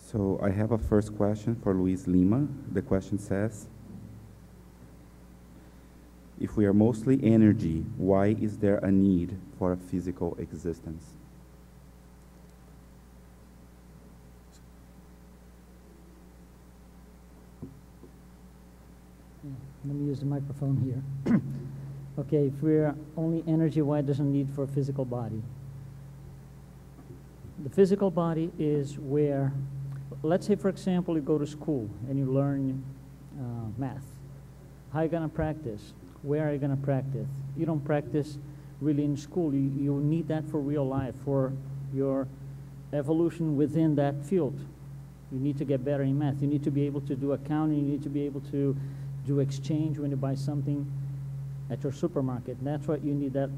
So I have a first question for Luiz Lima. The question says, if we are mostly energy, why is there a need for a physical existence? Let me use the microphone here. Okay, if we're only energy, why doesn't need for a physical body? The physical body is where, let's say for example, you go to school and you learn math. How are you going to practice? Where are you going to practice? You don't practice really in school. You need that for real life, for your evolution within that field. You need to get better in math. You need to be able to do accounting. You need to be able to do exchange when you buy something at your supermarket. That's what you need that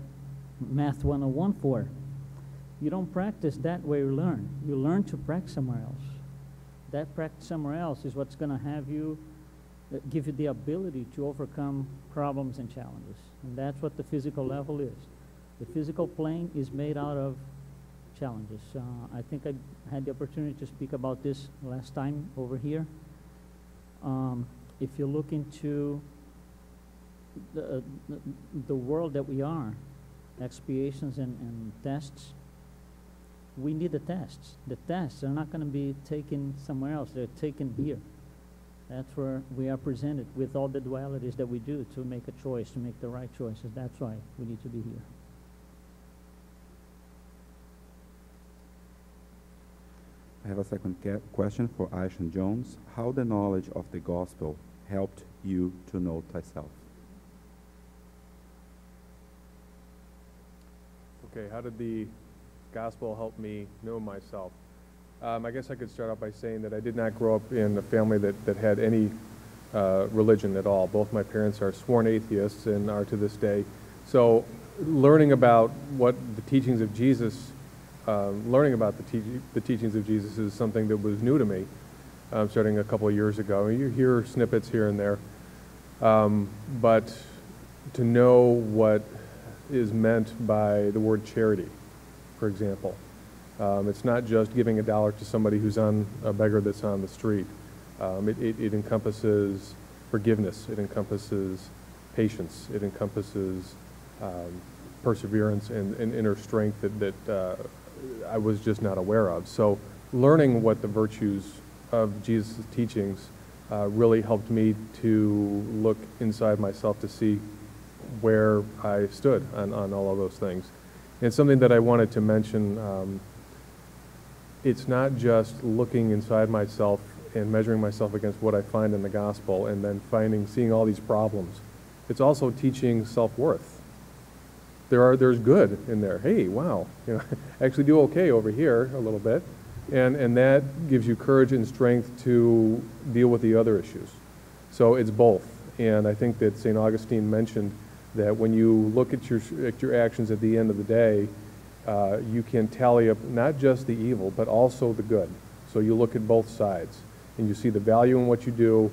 Math 101 for. You don't practice that way you learn. You learn to practice somewhere else. That practice somewhere else is what's going to have you, give you the ability to overcome problems and challenges. And that's what the physical level is. The physical plane is made out of challenges. I think I had the opportunity to speak about this last time over here. If you look into the world that we are, expiations and tests, we need the tests. The tests are not going to be taken somewhere else. They're taken here. That's where we are presented with all the dualities that we do to make a choice, to make the right choices. That's why we need to be here. I have a second question for Isham Jones. How the knowledge of the gospel helped you to know thyself? Okay, how did the gospel help me know myself? I guess I could start out by saying that I did not grow up in a family that had any religion at all. Both my parents are sworn atheists and are to this day. So learning about what the teachings of Jesus, the teachings of Jesus is something that was new to me, starting a couple of years ago. You hear snippets here and there, but to know what is meant by the word charity, for example. It's not just giving $1 to somebody who's a beggar that's on the street. It encompasses forgiveness. It encompasses patience. It encompasses perseverance and inner strength that I was just not aware of. So learning what the virtues of Jesus' teachings really helped me to look inside myself to see where I stood on all of those things. And something that I wanted to mention, it's not just looking inside myself and measuring myself against what I find in the gospel and then seeing all these problems. It's also teaching self-worth. There's good in there. Hey, wow, I actually do okay over here a little bit. And that gives you courage and strength to deal with the other issues. So it's both. And I think that St. Augustine mentioned that when you look at your actions at the end of the day, you can tally up not just the evil, but also the good. So you look at both sides, and you see the value in what you do,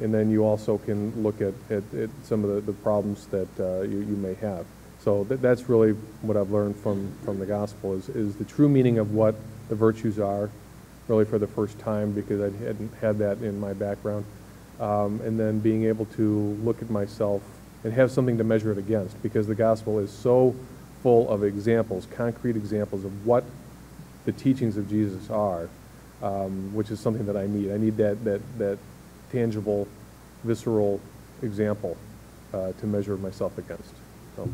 and then you also can look at some of the problems that you may have. So that's really what I've learned from the gospel is the true meaning of what the virtues are, really for the first time, because I hadn't had that in my background. And then being able to look at myself and have something to measure it against, because the gospel is so full of examples, concrete examples of what the teachings of Jesus are, which is something that I need. I need that tangible, visceral example to measure myself against. So.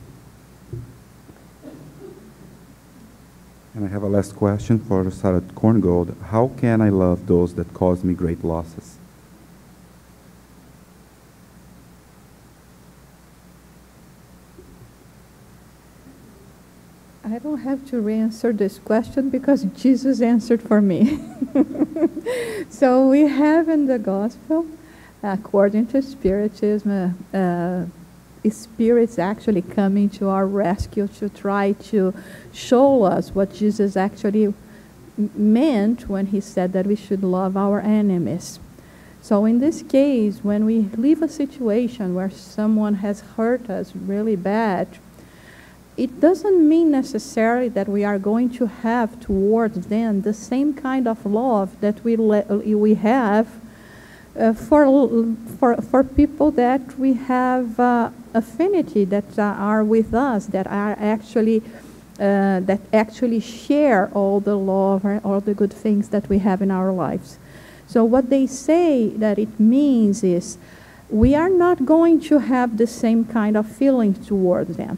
And I have a last question for Jussara Korngold. How can I love those that cause me great losses? I don't have to re-answer this question because Jesus answered for me. So we have in the gospel, according to Spiritism, spirits actually coming to our rescue to try to show us what Jesus actually meant when he said that we should love our enemies. So in this case, when we leave a situation where someone has hurt us really bad, it doesn't mean necessarily that we are going to have towards them the same kind of love that we have for people that we have affinity, that are with us, that are actually share all the love or all the good things that we have in our lives. So what they say that it means is we are not going to have the same kind of feelings towards them.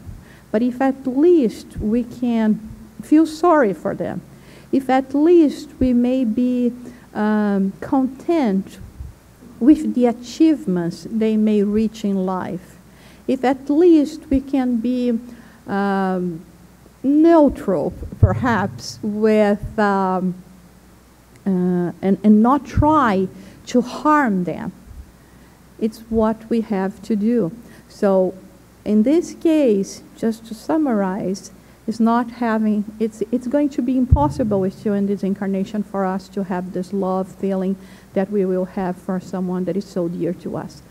But if at least we can feel sorry for them, if at least we may be content with the achievements they may reach in life, if at least we can be neutral, perhaps, with and not try to harm them, it's what we have to do. So in this case, just to summarize, it's going to be impossible with you in this incarnation for us to have this love feeling that we will have for someone that is so dear to us.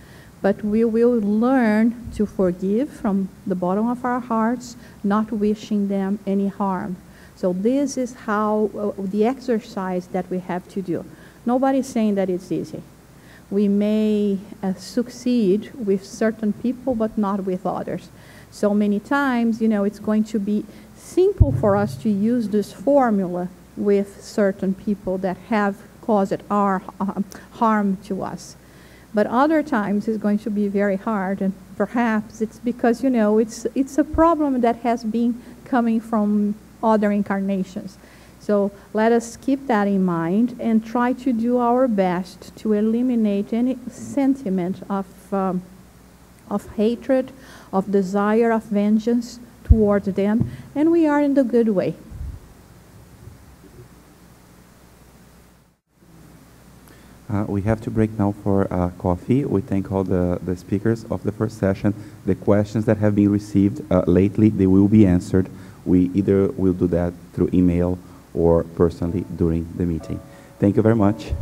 But we will learn to forgive from the bottom of our hearts, not wishing them any harm. So this is how the exercise that we have to do. Nobody's saying that it's easy. We may succeed with certain people, but not with others. So many times, it's going to be simple for us to use this formula with certain people that have caused our harm to us. But other times it's going to be very hard, and perhaps it's because, it's a problem that has been coming from other incarnations. So let us keep that in mind and try to do our best to eliminate any sentiment of hatred, of desire, of vengeance towards them, and we are in the good way. We have to break now for coffee. We thank all the speakers of the first session. The questions that have been received lately, they will be answered. We either will do that through email or personally during the meeting. Thank you very much.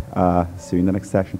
See you in the next session.